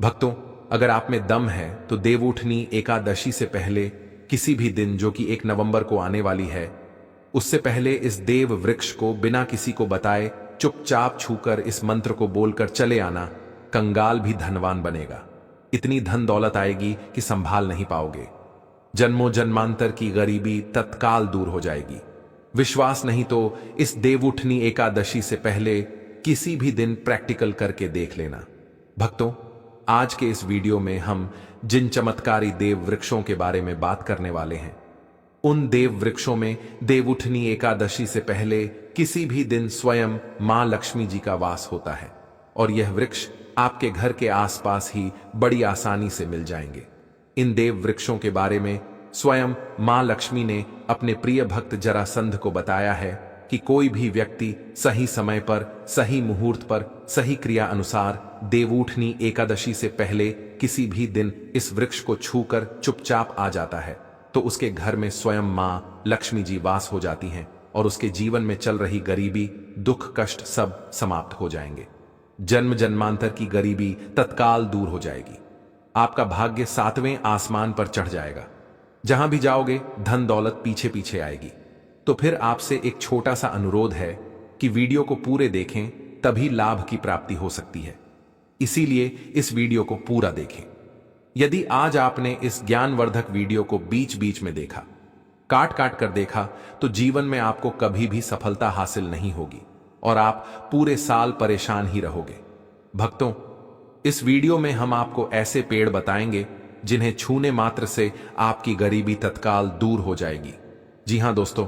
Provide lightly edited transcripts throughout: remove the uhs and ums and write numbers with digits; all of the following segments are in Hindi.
भक्तों, अगर आप में दम है तो देवउठनी एकादशी से पहले किसी भी दिन, जो कि 1 नवंबर को आने वाली है, उससे पहले इस देव वृक्ष को बिना किसी को बताए चुपचाप छूकर इस मंत्र को बोलकर चले आना। कंगाल भी धनवान बनेगा। इतनी धन दौलत आएगी कि संभाल नहीं पाओगे। जन्मों जन्मांतर की गरीबी तत्काल दूर हो जाएगी। विश्वास नहीं तो इस देवउठनी एकादशी से पहले किसी भी दिन प्रैक्टिकल करके देख लेना। भक्तों, आज के इस वीडियो में हम जिन चमत्कारी देव वृक्षों के बारे में बात करने वाले हैं, उन देव वृक्षों में देवउठनी एकादशी से पहले किसी भी दिन स्वयं मां लक्ष्मी जी का वास होता है और यह वृक्ष आपके घर के आसपास ही बड़ी आसानी से मिल जाएंगे। इन देव वृक्षों के बारे में स्वयं मां लक्ष्मी ने अपने प्रिय भक्त जरासंध को बताया है कि कोई भी व्यक्ति सही समय पर, सही मुहूर्त पर, सही क्रिया अनुसार देवउठनी एकादशी से पहले किसी भी दिन इस वृक्ष को छूकर चुपचाप आ जाता है तो उसके घर में स्वयं मां लक्ष्मी जी वास हो जाती हैं और उसके जीवन में चल रही गरीबी, दुख, कष्ट सब समाप्त हो जाएंगे। जन्म जन्मांतर की गरीबी तत्काल दूर हो जाएगी। आपका भाग्य 7वें आसमान पर चढ़ जाएगा। जहां भी जाओगे धन दौलत पीछे पीछे आएगी। तो फिर आपसे एक छोटा सा अनुरोध है कि वीडियो को पूरे देखें, तभी लाभ की प्राप्ति हो सकती है। इसीलिए इस वीडियो को पूरा देखें। यदि आज आपने इस ज्ञानवर्धक वीडियो को बीच बीच में देखा, काट काट कर देखा, तो जीवन में आपको कभी भी सफलता हासिल नहीं होगी और आप पूरे साल परेशान ही रहोगे। भक्तों, इस वीडियो में हम आपको ऐसे पेड़ बताएंगे जिन्हें छूने मात्र से आपकी गरीबी तत्काल दूर हो जाएगी। जी हां दोस्तों,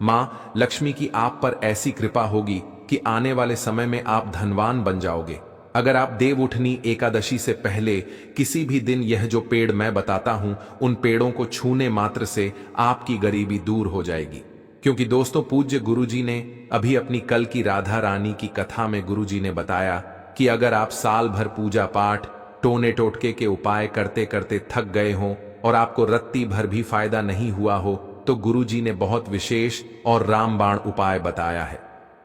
मां लक्ष्मी की आप पर ऐसी कृपा होगी कि आने वाले समय में आप धनवान बन जाओगे। अगर आप देवउठनी एकादशी से पहले किसी भी दिन यह जो पेड़ मैं बताता हूं, उन पेड़ों को छूने मात्र से आपकी गरीबी दूर हो जाएगी। क्योंकि दोस्तों, पूज्य गुरुजी ने अभी अपनी कल की राधा रानी की कथा में गुरुजी ने बताया कि अगर आप साल भर पूजा पाठ, टोने टोटके के उपाय करते करते थक गए हों और आपको रत्ती भर भी फायदा नहीं हुआ हो, तो गुरुजी ने बहुत विशेष और रामबाण उपाय बताया है।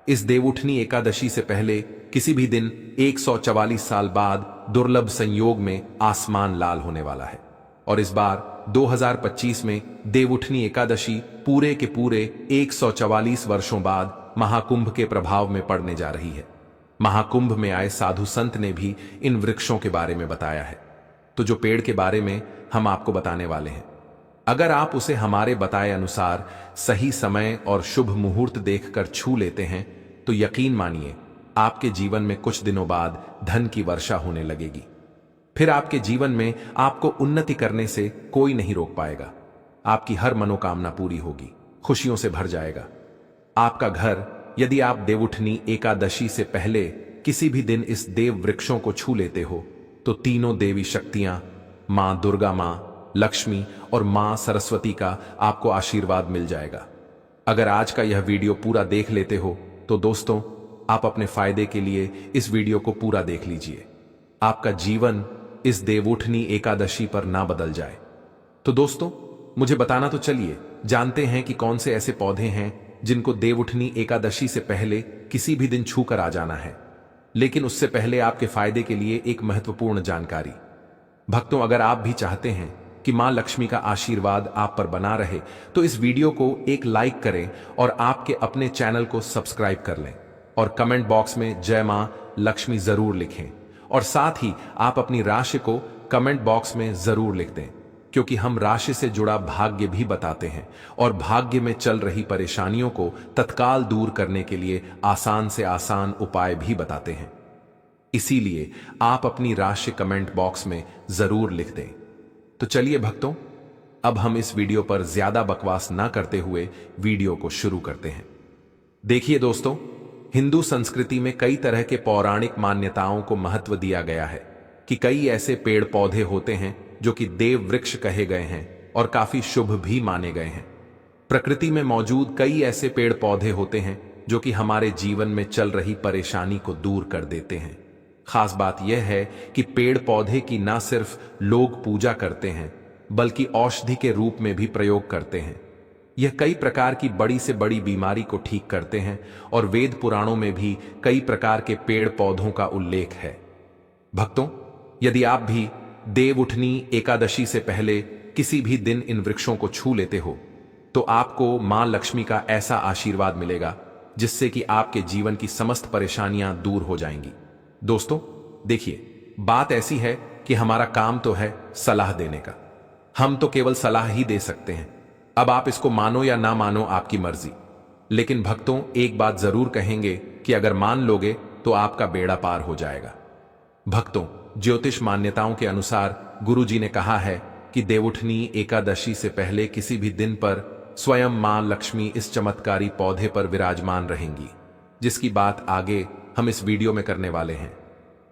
इस देवउठनी एकादशी से पहले किसी भी दिन 144 साल बाद दुर्लभ संयोग में आसमान लाल होने वाला है और इस बार 2025 में देवउठनी एकादशी पूरे के पूरे 144 वर्षों बाद महाकुंभ के प्रभाव में पड़ने जा रही है। महाकुंभ में आए साधु संत ने भी इन वृक्षों के बारे में बताया है। तो जो पेड़ के बारे में हम आपको बताने वाले हैं, अगर आप उसे हमारे बताए अनुसार सही समय और शुभ मुहूर्त देखकर छू लेते हैं तो यकीन मानिए आपके जीवन में कुछ दिनों बाद धन की वर्षा होने लगेगी। फिर आपके जीवन में आपको उन्नति करने से कोई नहीं रोक पाएगा। आपकी हर मनोकामना पूरी होगी, खुशियों से भर जाएगा। आपका घर, यदि आप देवउठनी एकादशी से पहले किसी भी दिन इस देव वृक्षों को छू लेते हो तो तीनों देवी शक्तियां, मां दुर्गा, मां लक्ष्मी और मां सरस्वती का आपको आशीर्वाद मिल जाएगा। अगर आज का यह वीडियो पूरा देख लेते हो तो दोस्तों, आप अपने फायदे के लिए इस वीडियो को पूरा देख लीजिए। आपका जीवन इस देवउठनी एकादशी पर ना बदल जाए। तो दोस्तों, मुझे बताना तो चलिए, जानते हैं कि कौन से ऐसे पौधे हैं जिनको देवउठनी एकादशी से पहले किसी भी दिन छू कर आ जाना है। लेकिन उससे पहले आपके फायदे के लिए एक महत्वपूर्ण जानकारी। भक्तों, अगर आप भी चाहते हैं कि मां लक्ष्मी का आशीर्वाद आप पर बना रहे तो इस वीडियो को एक लाइक करें और आपके अपने चैनल को सब्सक्राइब कर लें और कमेंट बॉक्स में जय मां लक्ष्मी जरूर लिखें और साथ ही आप अपनी राशि को कमेंट बॉक्स में जरूर लिख दें, क्योंकि हम राशि से जुड़ा भाग्य भी बताते हैं और भाग्य में चल रही परेशानियों को तत्काल दूर करने के लिए आसान से आसान उपाय भी बताते हैं। इसीलिए आप अपनी राशि कमेंट बॉक्स में जरूर लिख दें। तो चलिए भक्तों, अब हम इस वीडियो पर ज्यादा बकवास ना करते हुए वीडियो को शुरू करते हैं। देखिए दोस्तों, हिंदू संस्कृति में कई तरह के पौराणिक मान्यताओं को महत्व दिया गया है कि कई ऐसे पेड़ पौधे होते हैं जो कि देव वृक्ष कहे गए हैं और काफी शुभ भी माने गए हैं। प्रकृति में मौजूद कई ऐसे पेड़ पौधे होते हैं जो कि हमारे जीवन में चल रही परेशानी को दूर कर देते हैं। खास बात यह है कि पेड़ पौधे की न सिर्फ लोग पूजा करते हैं बल्कि औषधि के रूप में भी प्रयोग करते हैं। यह कई प्रकार की बड़ी से बड़ी बीमारी को ठीक करते हैं और वेद पुराणों में भी कई प्रकार के पेड़ पौधों का उल्लेख है। भक्तों, यदि आप भी देवउठनी एकादशी से पहले किसी भी दिन इन वृक्षों को छू लेते हो तो आपको मां लक्ष्मी का ऐसा आशीर्वाद मिलेगा जिससे कि आपके जीवन की समस्त परेशानियां दूर हो जाएंगी। दोस्तों देखिए, बात ऐसी है कि हमारा काम तो है सलाह देने का, हम तो केवल सलाह ही दे सकते हैं। अब आप इसको मानो या ना मानो आपकी मर्जी, लेकिन भक्तों एक बात जरूर कहेंगे कि अगर मान लोगे तो आपका बेड़ा पार हो जाएगा। भक्तों, ज्योतिष मान्यताओं के अनुसार गुरुजी ने कहा है कि देवउठनी एकादशी से पहले किसी भी दिन पर स्वयं मां लक्ष्मी इस चमत्कारी पौधे पर विराजमान रहेंगी, जिसकी बात आगे हम इस वीडियो में करने वाले हैं।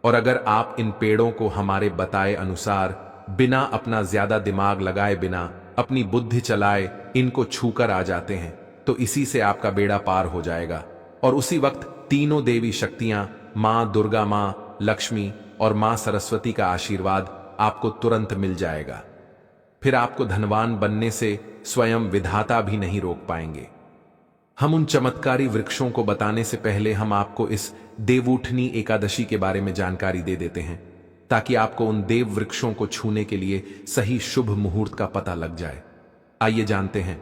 और अगर आप इन पेड़ों को हमारे बताए अनुसार बिना अपना ज्यादा दिमाग लगाए, बिना अपनी बुद्धि चलाए इनको छूकर आ जाते हैं तो इसी से आपका बेड़ा पार हो जाएगा। और उसी वक्त तीनों देवी शक्तियां मां दुर्गा, मां लक्ष्मी और मां सरस्वती का आशीर्वाद आपको तुरंत मिल जाएगा। फिर आपको धनवान बनने से स्वयं विधाता भी नहीं रोक पाएंगे। हम उन चमत्कारी वृक्षों को बताने से पहले हम आपको इस देवउठनी एकादशी के बारे में जानकारी दे देते हैं, ताकि आपको उन देव वृक्षों को छूने के लिए सही शुभ मुहूर्त का पता लग जाए। आइए जानते हैं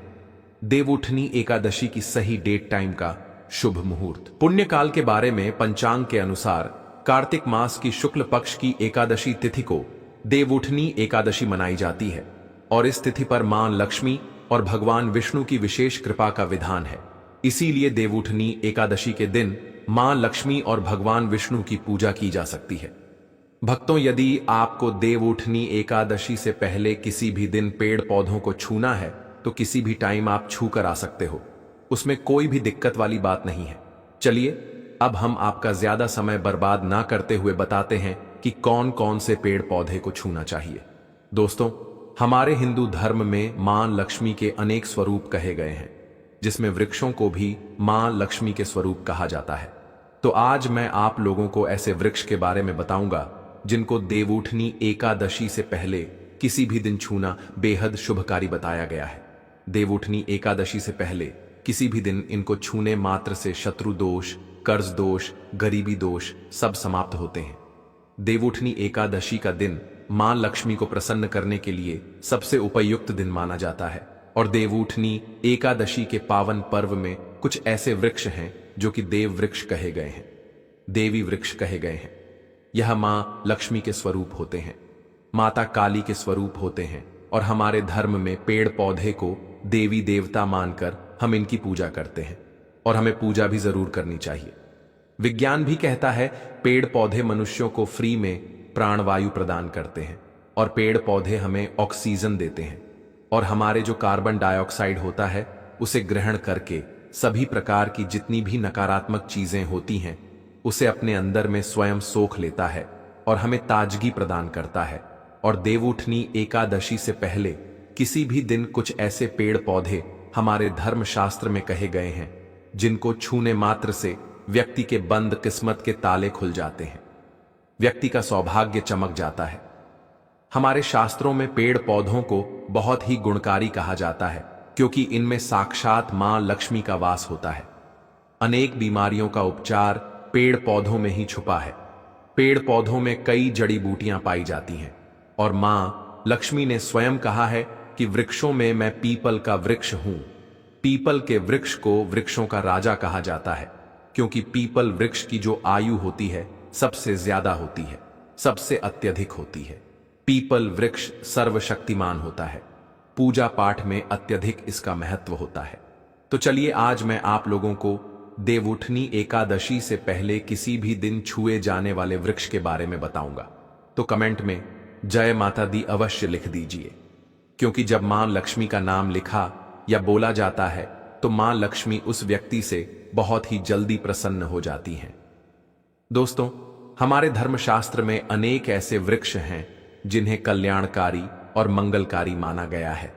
देवउठनी एकादशी की सही डेट टाइम का शुभ मुहूर्त। पुण्यकाल के बारे में पंचांग के अनुसार कार्तिक मास की शुक्ल पक्ष की एकादशी तिथि को देवउठनी एकादशी मनाई जाती है और इस तिथि पर मां लक्ष्मी और भगवान विष्णु की विशेष कृपा का विधान है। इसीलिए देवउठनी एकादशी के दिन मां लक्ष्मी और भगवान विष्णु की पूजा की जा सकती है। भक्तों, यदि आपको देवउठनी एकादशी से पहले किसी भी दिन पेड़ पौधों को छूना है तो किसी भी टाइम आप छू कर आ सकते हो, उसमें कोई भी दिक्कत वाली बात नहीं है। चलिए अब हम आपका ज्यादा समय बर्बाद ना करते हुए बताते हैं कि कौन कौन से पेड़ पौधे को छूना चाहिए। दोस्तों, हमारे हिंदू धर्म में मां लक्ष्मी के अनेक स्वरूप कहे गए हैं, जिसमें वृक्षों को भी मां लक्ष्मी के स्वरूप कहा जाता है। तो आज मैं आप लोगों को ऐसे वृक्ष के बारे में बताऊंगा जिनको देवउठनी एकादशी से पहले किसी भी दिन छूना बेहद शुभकारी बताया गया है। देवउठनी एकादशी से पहले किसी भी दिन इनको छूने मात्र से शत्रु दोष, कर्ज दोष, गरीबी दोष सब समाप्त होते हैं। देवउठनी एकादशी का दिन मां लक्ष्मी को प्रसन्न करने के लिए सबसे उपयुक्त दिन माना जाता है। और देवउठनी एकादशी के पावन पर्व में कुछ ऐसे वृक्ष हैं जो कि देव वृक्ष कहे गए हैं, देवी वृक्ष कहे गए हैं। यह मां लक्ष्मी के स्वरूप होते हैं, माता काली के स्वरूप होते हैं और हमारे धर्म में पेड़ पौधे को देवी देवता मानकर हम इनकी पूजा करते हैं और हमें पूजा भी जरूर करनी चाहिए। विज्ञान भी कहता है पेड़ पौधे मनुष्यों को फ्री में प्राणवायु प्रदान करते हैं और पेड़ पौधे हमें ऑक्सीजन देते हैं और हमारे जो कार्बन डाइऑक्साइड होता है उसे ग्रहण करके सभी प्रकार की जितनी भी नकारात्मक चीजें होती हैं उसे अपने अंदर में स्वयं सोख लेता है और हमें ताजगी प्रदान करता है। और देवउठनी एकादशी से पहले किसी भी दिन कुछ ऐसे पेड़ पौधे हमारे धर्म शास्त्र में कहे गए हैं जिनको छूने मात्र से व्यक्ति के बंद किस्मत के ताले खुल जाते हैं, व्यक्ति का सौभाग्य चमक जाता है। हमारे शास्त्रों में पेड़ पौधों को बहुत ही गुणकारी कहा जाता है क्योंकि इनमें साक्षात मां लक्ष्मी का वास होता है। अनेक बीमारियों का उपचार पेड़ पौधों में ही छुपा है। पेड़ पौधों में कई जड़ी बूटियां पाई जाती हैं और मां लक्ष्मी ने स्वयं कहा है कि वृक्षों में मैं पीपल का वृक्ष हूं। पीपल के वृक्ष को वृक्षों का राजा कहा जाता है क्योंकि पीपल वृक्ष की जो आयु होती है सबसे ज्यादा होती है, सबसे अत्यधिक होती है। पीपल वृक्ष सर्वशक्तिमान होता है, पूजा पाठ में अत्यधिक इसका महत्व होता है। तो चलिए आज मैं आप लोगों को देवउठनी एकादशी से पहले किसी भी दिन छुए जाने वाले वृक्ष के बारे में बताऊंगा। तो कमेंट में जय माता दी अवश्य लिख दीजिए, क्योंकि जब मां लक्ष्मी का नाम लिखा या बोला जाता है तो मां लक्ष्मी उस व्यक्ति से बहुत ही जल्दी प्रसन्न हो जाती हैं। दोस्तों, हमारे धर्मशास्त्र में अनेक ऐसे वृक्ष हैं जिन्हें कल्याणकारी और मंगलकारी माना गया है।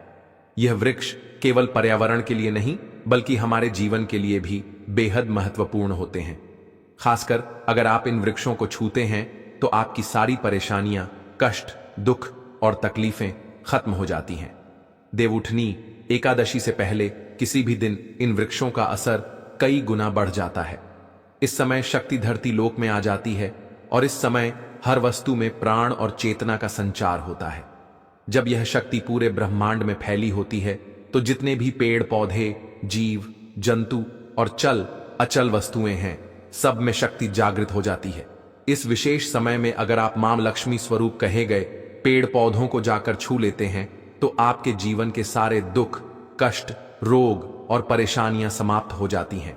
यह वृक्ष केवल पर्यावरण के लिए नहीं बल्कि हमारे जीवन के लिए भी बेहद महत्वपूर्ण होते हैं। खासकर अगर आप इन वृक्षों को छूते हैं तो आपकी सारी परेशानियां, कष्ट, दुख और तकलीफें खत्म हो जाती हैं। देवउठनी एकादशी से पहले किसी भी दिन इन वृक्षों का असर कई गुना बढ़ जाता है। इस समय शक्ति धरती लोक में आ जाती है और इस समय हर वस्तु में प्राण और चेतना का संचार होता है। जब यह शक्ति पूरे ब्रह्मांड में फैली होती है तो जितने भी पेड़ पौधे, जीव जंतु और चल अचल वस्तुएं हैं, सब में शक्ति जागृत हो जाती है। इस विशेष समय में अगर आप मां लक्ष्मी स्वरूप कहे गए पेड़ पौधों को जाकर छू लेते हैं तो आपके जीवन के सारे दुख, कष्ट, रोग और परेशानियां समाप्त हो जाती हैं।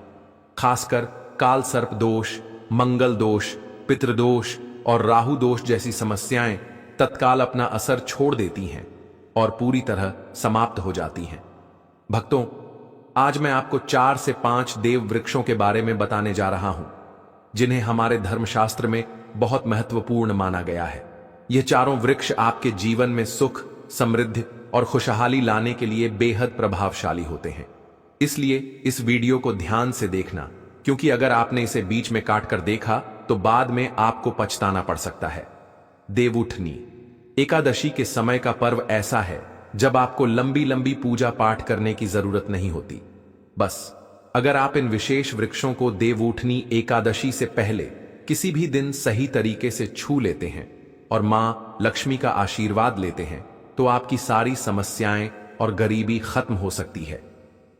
खासकर काल सर्प दोष, मंगल दोष, पितृदोष और राहु दोष जैसी समस्याएं तत्काल अपना असर छोड़ देती हैं और पूरी तरह समाप्त हो जाती हैं। भक्तों, आज मैं आपको 4 से 5 देव वृक्षों के बारे में बताने जा रहा हूं, जिन्हें हमारे धर्मशास्त्र में बहुत महत्वपूर्ण माना गया है। ये चारों वृक्ष आपके जीवन में सुख, समृद्धि और खुशहाली लाने के लिए बेहद प्रभावशाली होते हैं। इसलिए इस वीडियो को ध्यान से देखना, क्योंकि अगर आपने इसे बीच में काट कर देखा तो बाद में आपको पछताना पड़ सकता है। देवउठनी एकादशी के समय का पर्व ऐसा है जब आपको लंबी लंबी पूजा पाठ करने की जरूरत नहीं होती। बस अगर आप इन विशेष वृक्षों को देवउठनी एकादशी से पहले किसी भी दिन सही तरीके से छू लेते हैं और मां लक्ष्मी का आशीर्वाद लेते हैं तो आपकी सारी समस्याएं और गरीबी खत्म हो सकती है।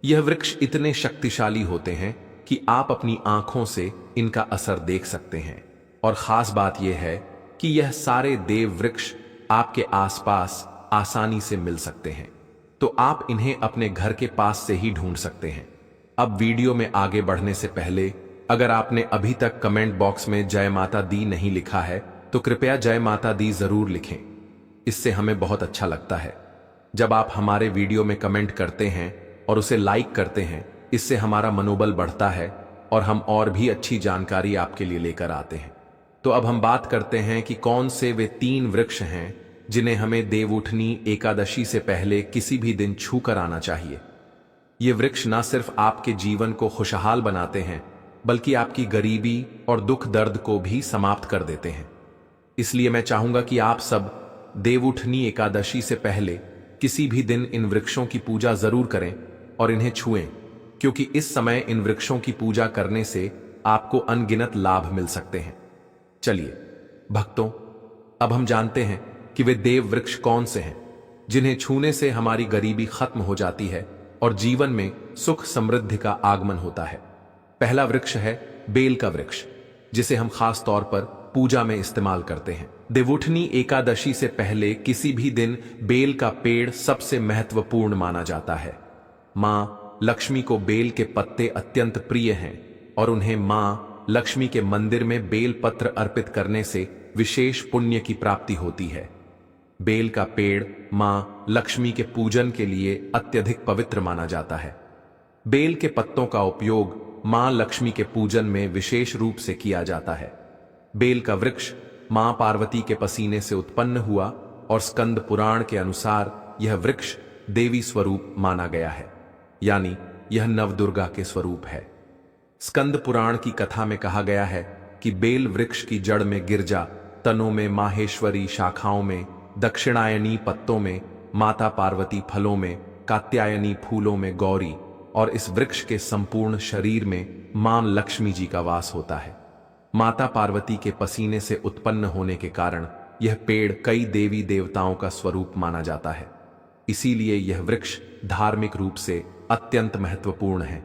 यह वृक्ष इतने शक्तिशाली होते हैं कि आप अपनी आंखों से इनका असर देख सकते हैं। और खास बात यह है कि यह सारे देव वृक्ष आपके आसपास आसानी से मिल सकते हैं, तो आप इन्हें अपने घर के पास से ही ढूंढ सकते हैं। अब वीडियो में आगे बढ़ने से पहले अगर आपने अभी तक कमेंट बॉक्स में जय माता दी नहीं लिखा है तो कृपया जय माता दी जरूर लिखें। इससे हमें बहुत अच्छा लगता है। जब आप हमारे वीडियो में कमेंट करते हैं और उसे लाइक करते हैं, इससे हमारा मनोबल बढ़ता है और हम और भी अच्छी जानकारी आपके लिए लेकर आते हैं। तो अब हम बात करते हैं कि कौन से वे 3 वृक्ष हैं जिन्हें हमें देवउठनी एकादशी से पहले किसी भी दिन छू कर आना चाहिए। ये वृक्ष न सिर्फ आपके जीवन को खुशहाल बनाते हैं, बल्कि आपकी गरीबी और दुख दर्द को भी समाप्त कर देते हैं। इसलिए मैं चाहूंगा कि आप सब देवउठनी एकादशी से पहले किसी भी दिन इन वृक्षों की पूजा जरूर करें और इन्हें छुएं, क्योंकि इस समय इन वृक्षों की पूजा करने से आपको अनगिनत लाभ मिल सकते हैं। चलिए भक्तों, अब हम जानते हैं कि वे देव वृक्ष कौन से हैं जिन्हें छूने से हमारी गरीबी खत्म हो जाती है और जीवन में सुख समृद्धि का आगमन होता है। पहला वृक्ष है बेल का वृक्ष, जिसे हम खास तौर पर पूजा में इस्तेमाल करते हैं। देवउठनी एकादशी से पहले किसी भी दिन बेल का पेड़ सबसे महत्वपूर्ण माना जाता है। मां लक्ष्मी को बेल के पत्ते अत्यंत प्रिय हैं और उन्हें मां लक्ष्मी के मंदिर में बेल पत्र अर्पित करने से विशेष पुण्य की प्राप्ति होती है। बेल का पेड़ मां लक्ष्मी के पूजन के लिए अत्यधिक पवित्र माना जाता है। बेल के पत्तों का उपयोग मां लक्ष्मी के पूजन में विशेष रूप से किया जाता है। बेल का वृक्ष मां पार्वती के पसीने से उत्पन्न हुआ और स्कंद पुराण के अनुसार यह वृक्ष देवी स्वरूप माना गया है, यानी यह नवदुर्गा के स्वरूप है। स्कंद पुराण की कथा में कहा गया है कि बेल वृक्ष की जड़ में गिरजा, तनों में माहेश्वरी, शाखाओं में दक्षिणायनी, पत्तों में माता पार्वती, फलों में कात्यायनी, फूलों में गौरी, और इस वृक्ष के संपूर्ण शरीर में मां लक्ष्मी जी का वास होता है। माता पार्वती के पसीने से उत्पन्न होने के कारण यह पेड़ कई देवी देवताओं का स्वरूप माना जाता है। इसीलिए यह वृक्ष धार्मिक रूप से अत्यंत महत्वपूर्ण है।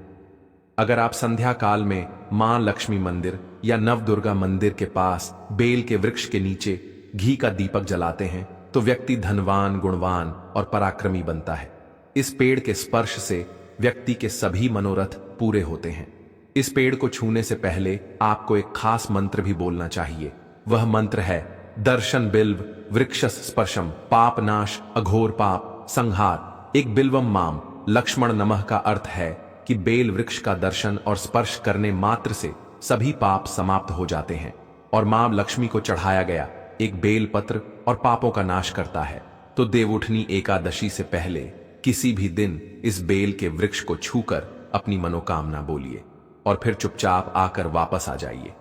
अगर आप संध्या काल में मां लक्ष्मी मंदिर या नवदुर्गा मंदिर के पास बेल के वृक्ष के नीचे घी का दीपक जलाते हैं तो व्यक्ति धनवान, गुणवान और पराक्रमी बनता है। इस पेड़ के स्पर्श से व्यक्ति के सभी मनोरथ पूरे होते हैं। इस पेड़ को छूने से पहले आपको एक खास मंत्र भी बोलना चाहिए। वह मंत्र है दर्शन बिल्व वृक्षस स्पर्शम पाप नाश अघोर पाप संहार एक बिल्वम माम लक्ष्मण नमः का अर्थ है कि बेल वृक्ष का दर्शन और स्पर्श करने मात्र से सभी पाप समाप्त हो जाते हैं और मां लक्ष्मी को चढ़ाया गया एक बेल पत्र और पापों का नाश करता है। तो देवउठनी एकादशी से पहले किसी भी दिन इस बेल के वृक्ष को छूकर अपनी मनोकामना बोलिए और फिर चुपचाप आकर वापस आ जाइए।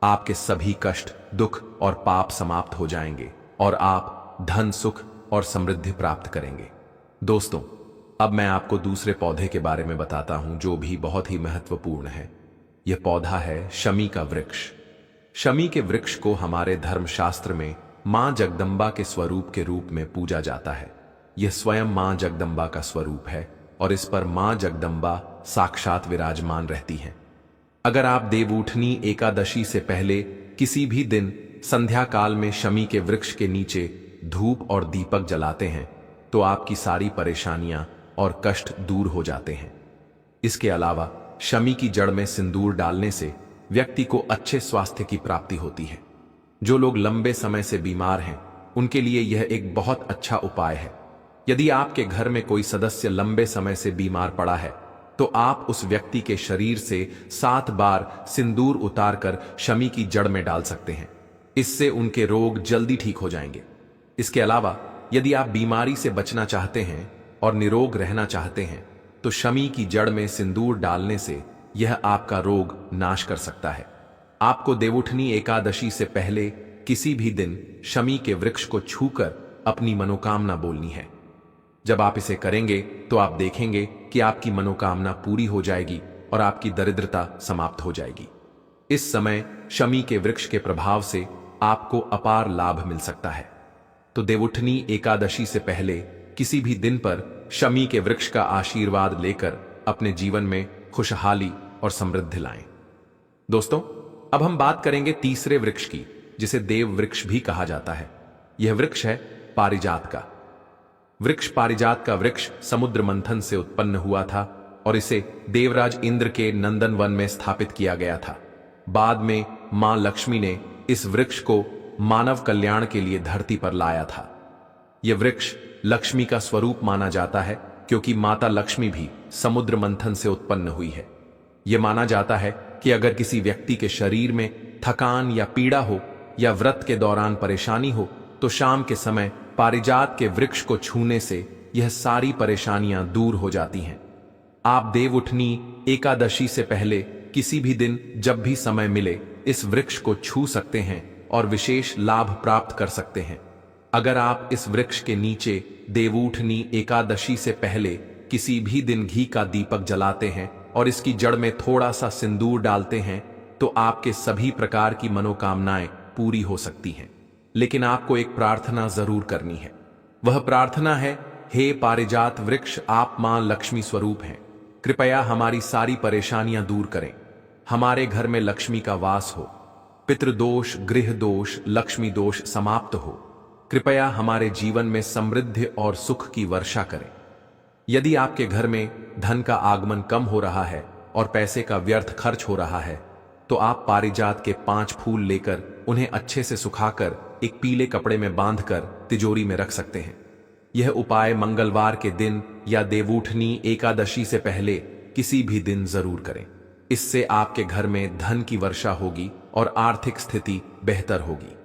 आपके सभी कष्ट, दुख और पाप समाप्त हो जाएंगे और आप धन, सुख और समृद्धि प्राप्त करेंगे। दोस्तों, अब मैं आपको दूसरे पौधे के बारे में बताता हूं जो भी बहुत ही महत्वपूर्ण है। यह पौधा है शमी का वृक्ष। शमी के वृक्ष को हमारे धर्मशास्त्र में मां जगदम्बा के स्वरूप के रूप में पूजा जाता है। यह स्वयं मां जगदम्बा का स्वरूप है और इस पर मां जगदम्बा साक्षात विराजमान रहती हैं। अगर आप देवउठनी एकादशी से पहले किसी भी दिन संध्या काल में शमी के वृक्ष के नीचे धूप और दीपक जलाते हैं तो आपकी सारी परेशानियां और कष्ट दूर हो जाते हैं। इसके अलावा शमी की जड़ में सिंदूर डालने से व्यक्ति को अच्छे स्वास्थ्य की प्राप्ति होती है। जो लोग लंबे समय से बीमार हैं उनके लिए यह एक बहुत अच्छा उपाय है। यदि आपके घर में कोई सदस्य लंबे समय से बीमार पड़ा है तो आप उस व्यक्ति के शरीर से 7 बार सिंदूर उतारकर शमी की जड़ में डाल सकते हैं। इससे उनके रोग जल्दी ठीक हो जाएंगे। इसके अलावा यदि आप बीमारी से बचना चाहते हैं और निरोग रहना चाहते हैं तो शमी की जड़ में सिंदूर डालने से यह आपका रोग नाश कर सकता है। आपको देवउठनी एकादशी से पहले किसी भी दिन शमी के वृक्ष को छूकर अपनी मनोकामना बोलनी है। जब आप इसे करेंगे तो आप देखेंगे कि आपकी मनोकामना पूरी हो जाएगी और आपकी दरिद्रता समाप्त हो जाएगी। इस समय शमी के वृक्ष के प्रभाव से आपको अपार लाभ मिल सकता है। तो देवउठनी एकादशी से पहले किसी भी दिन पर शमी के वृक्ष का आशीर्वाद लेकर अपने जीवन में खुशहाली और समृद्धि लाएं। दोस्तों, अब हम बात करेंगे तीसरे वृक्ष की, जिसे देव वृक्ष भी कहा जाता है। यह वृक्ष है पारिजात का वृक्ष। पारिजात का वृक्ष समुद्र मंथन से उत्पन्न हुआ था और इसे देवराज इंद्र के नंदन वन में स्थापित किया गया था। बाद में मां लक्ष्मी ने इस वृक्ष को मानव कल्याण के लिए धरती पर लाया था। यह वृक्ष लक्ष्मी का स्वरूप माना जाता है क्योंकि माता लक्ष्मी भी समुद्र मंथन से उत्पन्न हुई है। यह माना जाता है कि अगर किसी व्यक्ति के शरीर में थकान या पीड़ा हो या व्रत के दौरान परेशानी हो तो शाम के समय पारिजात के वृक्ष को छूने से यह सारी परेशानियां दूर हो जाती हैं। आप देवउठनी एकादशी से पहले किसी भी दिन जब भी समय मिले इस वृक्ष को छू सकते हैं और विशेष लाभ प्राप्त कर सकते हैं। अगर आप इस वृक्ष के नीचे देवउठनी एकादशी से पहले किसी भी दिन घी का दीपक जलाते हैं और इसकी जड़ में थोड़ा सा सिंदूर डालते हैं तो आपके सभी प्रकार की मनोकामनाएं पूरी हो सकती हैं। लेकिन आपको एक प्रार्थना जरूर करनी है। वह प्रार्थना है, हे पारिजात वृक्ष, आप मां लक्ष्मी स्वरूप हैं। कृपया हमारी सारी परेशानियां दूर करें। हमारे घर में लक्ष्मी का वास हो। पितृदोष, गृह दोष, लक्ष्मी दोष समाप्त हो। कृपया हमारे जीवन में समृद्धि और सुख की वर्षा करें। यदि आपके घर में धन का आगमन कम हो रहा है और पैसे का व्यर्थ खर्च हो रहा है तो आप पारिजात के 5 फूल लेकर उन्हें अच्छे से सुखाकर एक पीले कपड़े में बांधकर तिजोरी में रख सकते हैं। यह उपाय मंगलवार के दिन या देवउठनी एकादशी से पहले किसी भी दिन जरूर करें। इससे आपके घर में धन की वर्षा होगी और आर्थिक स्थिति बेहतर होगी।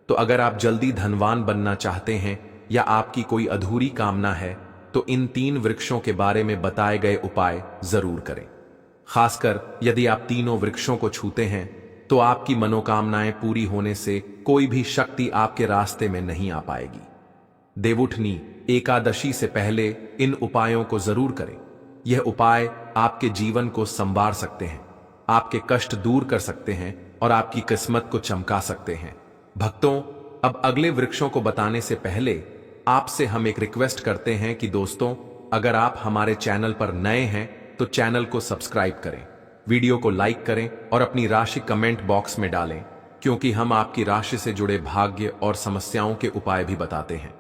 तो अगर आप जल्दी धनवान बनना चाहते हैं या आपकी कोई अधूरी कामना है तो इन 3 वृक्षों के बारे में बताए गए उपाय जरूर करें। खासकर यदि आप तीनों वृक्षों को छूते हैं तो आपकी मनोकामनाएं पूरी होने से कोई भी शक्ति आपके रास्ते में नहीं आ पाएगी। देवउठनी एकादशी से पहले इन उपायों को जरूर करें। यह उपाय आपके जीवन को संवार सकते हैं, आपके कष्ट दूर कर सकते हैं और आपकी किस्मत को चमका सकते हैं। भक्तों, अब अगले वृक्षों को बताने से पहले आपसे हम एक रिक्वेस्ट करते हैं कि दोस्तों, अगर आप हमारे चैनल पर नए हैं तो चैनल को सब्सक्राइब करें, वीडियो को लाइक करें और अपनी राशि कमेंट बॉक्स में डालें, क्योंकि हम आपकी राशि से जुड़े भाग्य और समस्याओं के उपाय भी बताते हैं।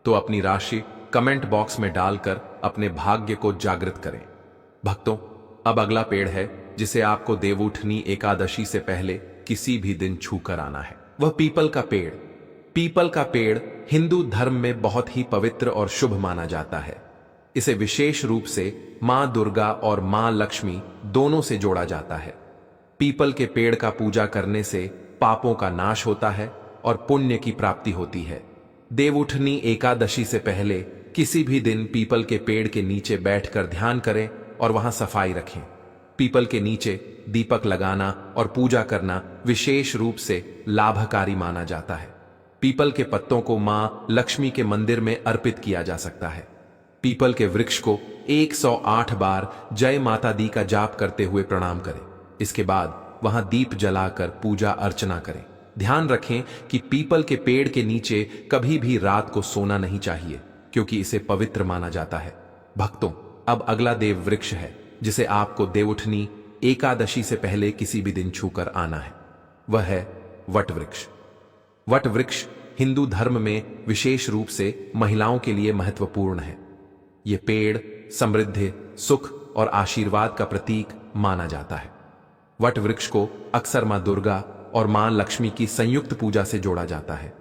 तो अपनी राशि कमेंट बॉक्स में डालकर अपने भाग्य को जागृत करें। भक्तों, अब अगला पेड़ है जिसे आपको देवउठनी एकादशी से पहले किसी भी दिन छूकर आना है। वह पीपल का पेड़। पीपल का पेड़ हिंदू धर्म में बहुत ही पवित्र और शुभ माना जाता है। इसे विशेष रूप से मां दुर्गा और मां लक्ष्मी दोनों से जोड़ा जाता है। पीपल के पेड़ का पूजा करने से पापों का नाश होता है और पुण्य की प्राप्ति होती है। देवउठनी एकादशी से पहले किसी भी दिन पीपल के पेड़ के नीचे बैठकर ध्यान करें और वहां सफाई रखें। पीपल के नीचे दीपक लगाना और पूजा करना विशेष रूप से लाभकारी माना जाता है। पीपल के पत्तों को मां लक्ष्मी के मंदिर में अर्पित किया जा सकता है। पीपल के वृक्ष को 108 बार जय माता दी का जाप करते हुए प्रणाम करें। इसके बाद वहां दीप जलाकर पूजा अर्चना करें। ध्यान रखें कि पीपल के पेड़ के नीचे कभी भी रात को सोना नहीं चाहिए, क्योंकि इसे पवित्र माना जाता है। भक्तों, अब अगला देव वृक्ष है जिसे आपको देवउठनी एकादशी से पहले किसी भी दिन छूकर आना है। वह है वट वृक्ष। वट वृक्ष हिंदू धर्म में विशेष रूप से महिलाओं के लिए महत्वपूर्ण है। ये पेड़ समृद्धि, सुख और आशीर्वाद का प्रतीक माना जाता है। वट वृक्ष को अक्सर मां दुर्गा और मां लक्ष्मी की संयुक्त पूजा से जोड़ा जाता है।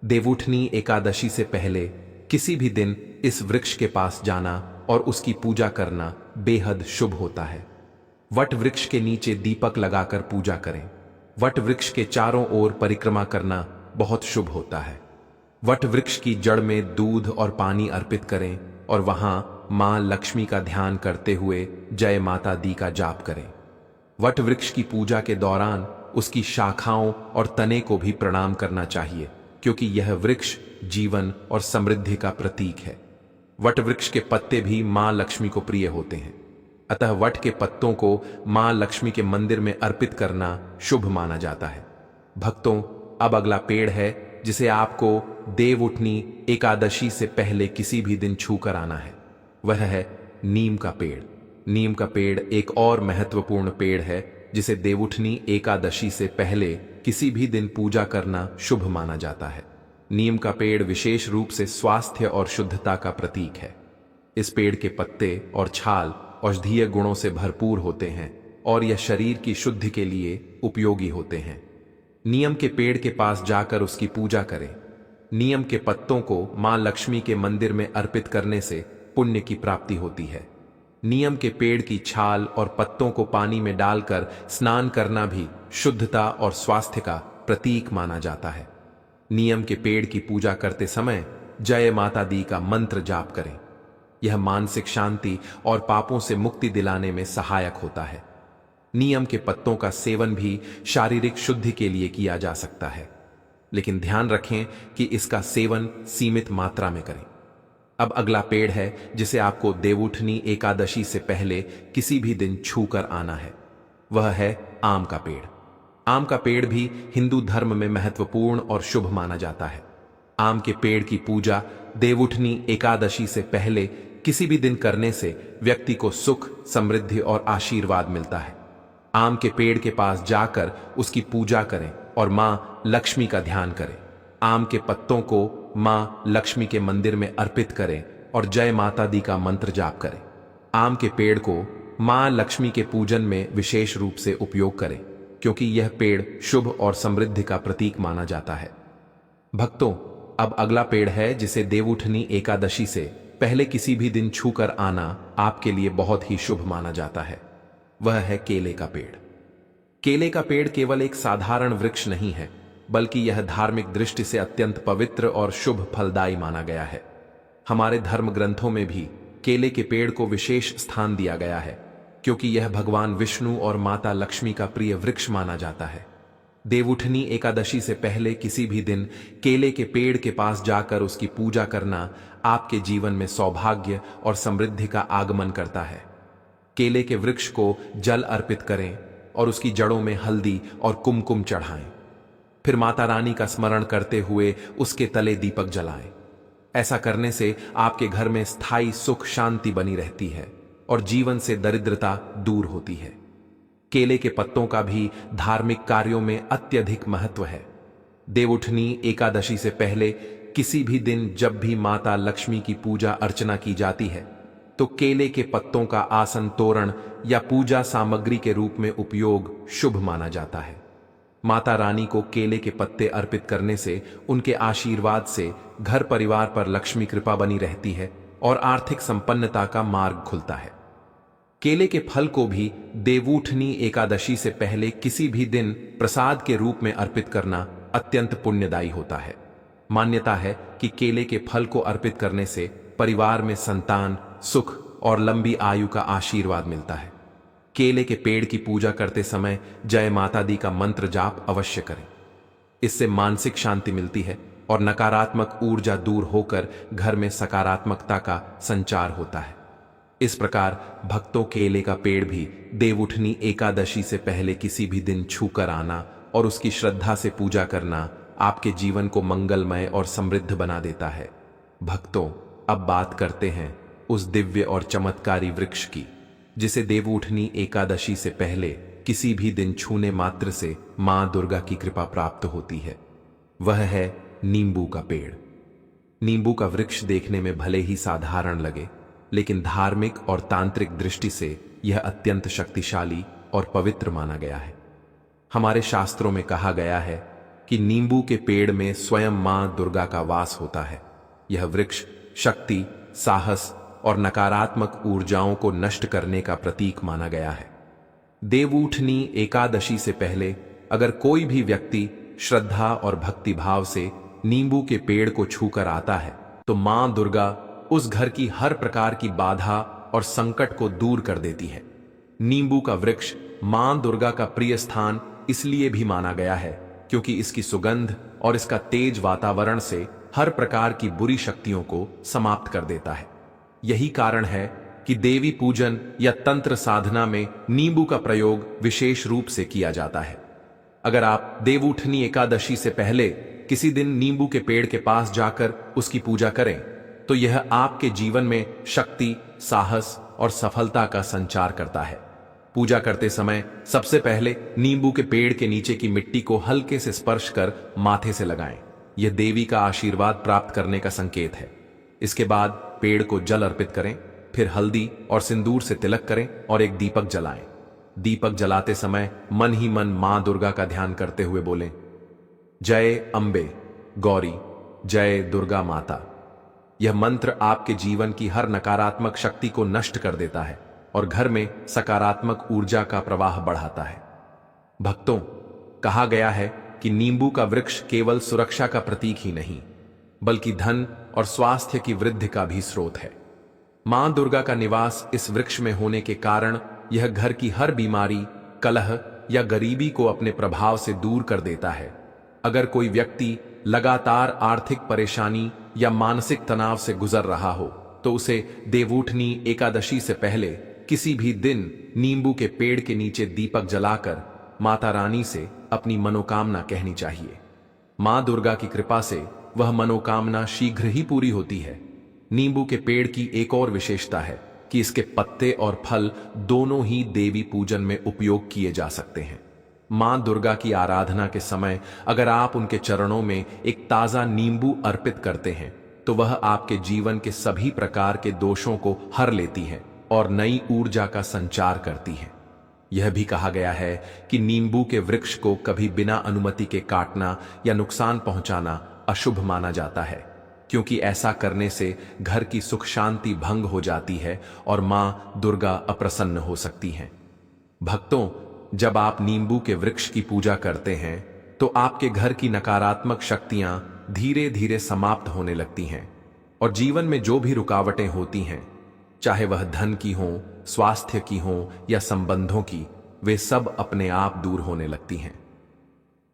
देवउठनी एकादशी से पहले किसी भी दिन इस वृक्ष के पास जाना और उसकी पूजा करना बेहद शुभ होता है। वट वृक्ष के नीचे दीपक लगाकर पूजा करें। वट वृक्ष के चारों ओर परिक्रमा करना बहुत शुभ होता है। वट वृक्ष की जड़ में दूध और पानी अर्पित करें और वहां मां लक्ष्मी का ध्यान करते हुए जय माता दी का जाप करें। वट वृक्ष की पूजा के दौरान उसकी शाखाओं और तने को भी प्रणाम करना चाहिए, क्योंकि यह वृक्ष जीवन और समृद्धि का प्रतीक है। वट वृक्ष के पत्ते भी मां लक्ष्मी को प्रिय होते हैं, अतः वट के पत्तों को मां लक्ष्मी के मंदिर में अर्पित करना शुभ माना जाता है। भक्तों, अब अगला पेड़ है जिसे आपको देवउठनी एकादशी से पहले किसी भी दिन छूकर आना है। वह है नीम का पेड़। नीम का पेड़ एक और महत्वपूर्ण पेड़ है जिसे देवउठनी एकादशी से पहले किसी भी दिन पूजा करना शुभ माना जाता है। नीम का पेड़ विशेष रूप से स्वास्थ्य और शुद्धता का प्रतीक है। इस पेड़ के पत्ते और छाल औषधीय गुणों से भरपूर होते हैं और यह शरीर की शुद्धि के लिए उपयोगी होते हैं। नीम के पेड़ के पास जाकर उसकी पूजा करें। नीम के पत्तों को मां लक्ष्मी के मंदिर में अर्पित करने से पुण्य की प्राप्ति होती है। नीम के पेड़ की छाल और पत्तों को पानी में डालकर स्नान करना भी शुद्धता और स्वास्थ्य का प्रतीक माना जाता है। नीम के पेड़ की पूजा करते समय जय माता दी का मंत्र जाप करें। यह मानसिक शांति और पापों से मुक्ति दिलाने में सहायक होता है। नीम के पत्तों का सेवन भी शारीरिक शुद्धि के लिए किया जा सकता है, लेकिन ध्यान रखें कि इसका सेवन सीमित मात्रा में करें। अब अगला पेड़ है जिसे आपको देवउठनी एकादशी से पहले किसी भी दिन छूकर आना है। वह है आम का पेड़। आम का पेड़ भी हिंदू धर्म में महत्वपूर्ण और शुभ माना जाता है। आम के पेड़ की पूजा देवउठनी एकादशी से पहले किसी भी दिन करने से व्यक्ति को सुख, समृद्धि और आशीर्वाद मिलता है। आम के पेड़ के पास जाकर उसकी पूजा करें और मां लक्ष्मी का ध्यान करें। आम के पत्तों को मां लक्ष्मी के मंदिर में अर्पित करें और जय माता दी का मंत्र जाप करें। आम के पेड़ को मां लक्ष्मी के पूजन में विशेष रूप से उपयोग करें, क्योंकि यह पेड़ शुभ और समृद्धि का प्रतीक माना जाता है। भक्तों, अब अगला पेड़ है जिसे देवउठनी एकादशी से पहले किसी भी दिन छूकर आना आपके लिए बहुत ही शुभ माना जाता है। वह है केले का पेड़। केले का पेड़ केवल एक साधारण वृक्ष नहीं है, बल्कि यह धार्मिक दृष्टि से अत्यंत पवित्र और शुभ फलदायी माना गया है। हमारे धर्म ग्रंथों में भी केले के पेड़ को विशेष स्थान दिया गया है, क्योंकि यह भगवान विष्णु और माता लक्ष्मी का प्रिय वृक्ष माना जाता है। देवउठनी एकादशी से पहले किसी भी दिन केले के पेड़ के पास जाकर उसकी पूजा करना आपके जीवन में सौभाग्य और समृद्धि का आगमन करता है। केले के वृक्ष को जल अर्पित करें और उसकी जड़ों में हल्दी और कुमकुम चढ़ाएं। फिर माता रानी का स्मरण करते हुए उसके तले दीपक जलाएं। ऐसा करने से आपके घर में स्थायी सुख शांति बनी रहती है और जीवन से दरिद्रता दूर होती है। केले के पत्तों का भी धार्मिक कार्यों में अत्यधिक महत्व है। देवउठनी एकादशी से पहले किसी भी दिन जब भी माता लक्ष्मी की पूजा अर्चना की जाती है, तो केले के पत्तों का आसन, तोरण या पूजा सामग्री के रूप में उपयोग शुभ माना जाता है। माता रानी को केले के पत्ते अर्पित करने से उनके आशीर्वाद से घर परिवार पर लक्ष्मी कृपा बनी रहती है और आर्थिक संपन्नता का मार्ग खुलता है। केले के फल को भी देवउठनी एकादशी से पहले किसी भी दिन प्रसाद के रूप में अर्पित करना अत्यंत पुण्यदायी होता है। मान्यता है कि केले के फल को अर्पित करने से परिवार में संतान, सुख और लंबी आयु का आशीर्वाद मिलता है। केले के पेड़ की पूजा करते समय जय माता दी का मंत्र जाप अवश्य करें। इससे मानसिक शांति मिलती है और नकारात्मक ऊर्जा दूर होकर घर में सकारात्मकता का संचार होता है। इस प्रकार भक्तों केले का पेड़ भी देवउठनी एकादशी से पहले किसी भी दिन छूकर आना और उसकी श्रद्धा से पूजा करना आपके जीवन को मंगलमय और समृद्ध बना देता है। भक्तों, अब बात करते हैं उस दिव्य और चमत्कारी वृक्ष की जिसे देवउठनी एकादशी से पहले किसी भी दिन छूने मात्र से मां दुर्गा की कृपा प्राप्त होती है। वह है नींबू का पेड़। नींबू का वृक्ष देखने में भले ही साधारण लगे, लेकिन धार्मिक और तांत्रिक दृष्टि से यह अत्यंत शक्तिशाली और पवित्र माना गया है। हमारे शास्त्रों में कहा गया है कि नींबू के पेड़ में स्वयं मां दुर्गा का वास होता है। यह वृक्ष शक्ति, साहस और नकारात्मक ऊर्जाओं को नष्ट करने का प्रतीक माना गया है। देवउठनी एकादशी से पहले अगर कोई भी व्यक्ति श्रद्धा और भक्तिभाव से नींबू के पेड़ को छूकर आता है तो मां दुर्गा उस घर की हर प्रकार की बाधा और संकट को दूर कर देती है। नींबू का वृक्ष मां दुर्गा का प्रिय स्थान इसलिए भी माना गया है क्योंकि इसकी सुगंध और इसका तेज वातावरण से हर प्रकार की बुरी शक्तियों को समाप्त कर देता है। यही कारण है कि देवी पूजन या तंत्र साधना में नींबू का प्रयोग विशेष रूप से किया जाता है। अगर आप देवउठनी एकादशी से पहले किसी दिन नींबू के पेड़ के पास जाकर उसकी पूजा करें तो यह आपके जीवन में शक्ति, साहस और सफलता का संचार करता है। पूजा करते समय सबसे पहले नींबू के पेड़ के नीचे की मिट्टी को हल्के से स्पर्श कर माथे से लगाएं। यह देवी का आशीर्वाद प्राप्त करने का संकेत है। इसके बाद पेड़ को जल अर्पित करें, फिर हल्दी और सिंदूर से तिलक करें और एक दीपक जलाएं। दीपक जलाते समय मन ही मन मां दुर्गा का ध्यान करते हुए बोलें, जय अंबे गौरी, जय दुर्गा माता। यह मंत्र आपके जीवन की हर नकारात्मक शक्ति को नष्ट कर देता है और घर में सकारात्मक ऊर्जा का प्रवाह बढ़ाता है। भक्तों, कहा गया है कि नींबू का वृक्ष केवल सुरक्षा का प्रतीक ही नहीं बल्कि धन और स्वास्थ्य की वृद्धि का भी स्रोत है। मां दुर्गा का निवास इस वृक्ष में होने के कारण यह घर की हर बीमारी, कलह या गरीबी को अपने प्रभाव से दूर कर देता है। अगर कोई व्यक्ति लगातार आर्थिक परेशानी या मानसिक तनाव से गुजर रहा हो तो उसे देवउठनी एकादशी से पहले किसी भी दिन नींबू के पेड़ के नीचे दीपक जलाकर माता रानी से अपनी मनोकामना कहनी चाहिए। मां दुर्गा की कृपा से वह मनोकामना शीघ्र ही पूरी होती है। नींबू के पेड़ की एक और विशेषता है कि इसके पत्ते और फल दोनों ही देवी पूजन में उपयोग किए जा सकते हैं। मां दुर्गा की आराधना के समय अगर आप उनके चरणों में एक ताजा नींबू अर्पित करते हैं तो वह आपके जीवन के सभी प्रकार के दोषों को हर लेती है और नई ऊर्जा का संचार करती है। यह भी कहा गया है कि नींबू के वृक्ष को कभी बिना अनुमति के काटना या नुकसान पहुंचाना अशुभ माना जाता है, क्योंकि ऐसा करने से घर की सुख शांति भंग हो जाती है और मां दुर्गा अप्रसन्न हो सकती हैं। भक्तों, जब आप नींबू के वृक्ष की पूजा करते हैं तो आपके घर की नकारात्मक शक्तियां धीरे धीरे समाप्त होने लगती हैं और जीवन में जो भी रुकावटें होती हैं, चाहे वह धन की हों, स्वास्थ्य की हों या संबंधों की, वे सब अपने आप दूर होने लगती हैं।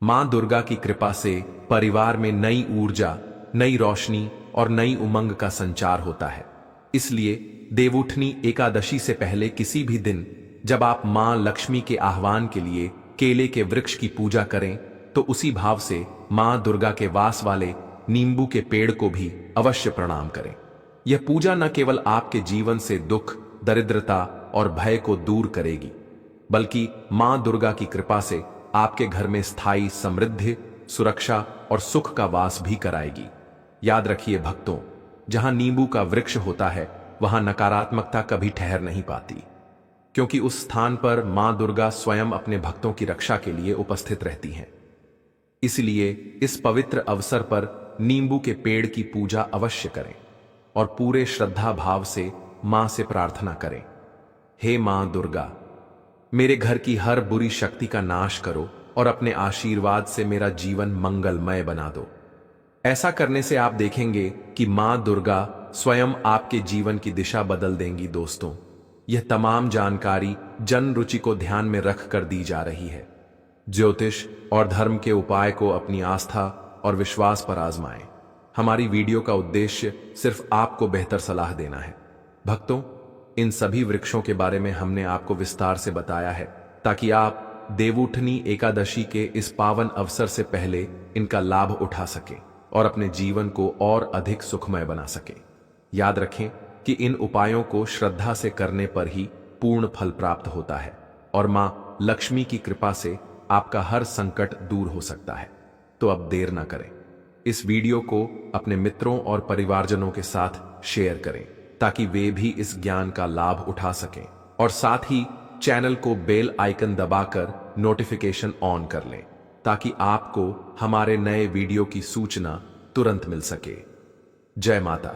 मां दुर्गा की कृपा से परिवार में नई ऊर्जा, नई रोशनी और नई उमंग का संचार होता है। इसलिए देवउठनी एकादशी से पहले किसी भी दिन जब आप मां लक्ष्मी के आह्वान के लिए केले के वृक्ष की पूजा करें तो उसी भाव से मां दुर्गा के वास वाले नींबू के पेड़ को भी अवश्य प्रणाम करें। यह पूजा न केवल आपके जीवन से दुख, दरिद्रता और भय को दूर करेगी बल्कि मां दुर्गा की कृपा से आपके घर में स्थायी समृद्धि, सुरक्षा और सुख का वास भी कराएगी। याद रखिए भक्तों, जहां नींबू का वृक्ष होता है वहां नकारात्मकता कभी ठहर नहीं पाती, क्योंकि उस स्थान पर मां दुर्गा स्वयं अपने भक्तों की रक्षा के लिए उपस्थित रहती हैं। इसलिए इस पवित्र अवसर पर नींबू के पेड़ की पूजा अवश्य करें और पूरे श्रद्धा भाव से मां से प्रार्थना करें, हे मां दुर्गा, मेरे घर की हर बुरी शक्ति का नाश करो और अपने आशीर्वाद से मेरा जीवन मंगलमय बना दो। ऐसा करने से आप देखेंगे कि मां दुर्गा स्वयं आपके जीवन की दिशा बदल देंगी। दोस्तों, यह तमाम जानकारी जन रुचि को ध्यान में रखकर दी जा रही है। ज्योतिष और धर्म के उपाय को अपनी आस्था और विश्वास पर आजमाएं। हमारी वीडियो का उद्देश्य सिर्फ आपको बेहतर सलाह देना है। भक्तों, इन सभी वृक्षों के बारे में हमने आपको विस्तार से बताया है ताकि आप देवउठनी एकादशी के इस पावन अवसर से पहले इनका लाभ उठा सकें और अपने जीवन को और अधिक सुखमय बना सकें। याद रखें कि इन उपायों को श्रद्धा से करने पर ही पूर्ण फल प्राप्त होता है और मां लक्ष्मी की कृपा से आपका हर संकट दूर हो सकता है। तो अब देर ना करें, इस वीडियो को अपने मित्रों और परिवारजनों के साथ शेयर करें ताकि वे भी इस ज्ञान का लाभ उठा सकें और साथ ही चैनल को बेल आइकन दबाकर नोटिफिकेशन ऑन कर लें ताकि आपको हमारे नए वीडियो की सूचना तुरंत मिल सके। जय माता।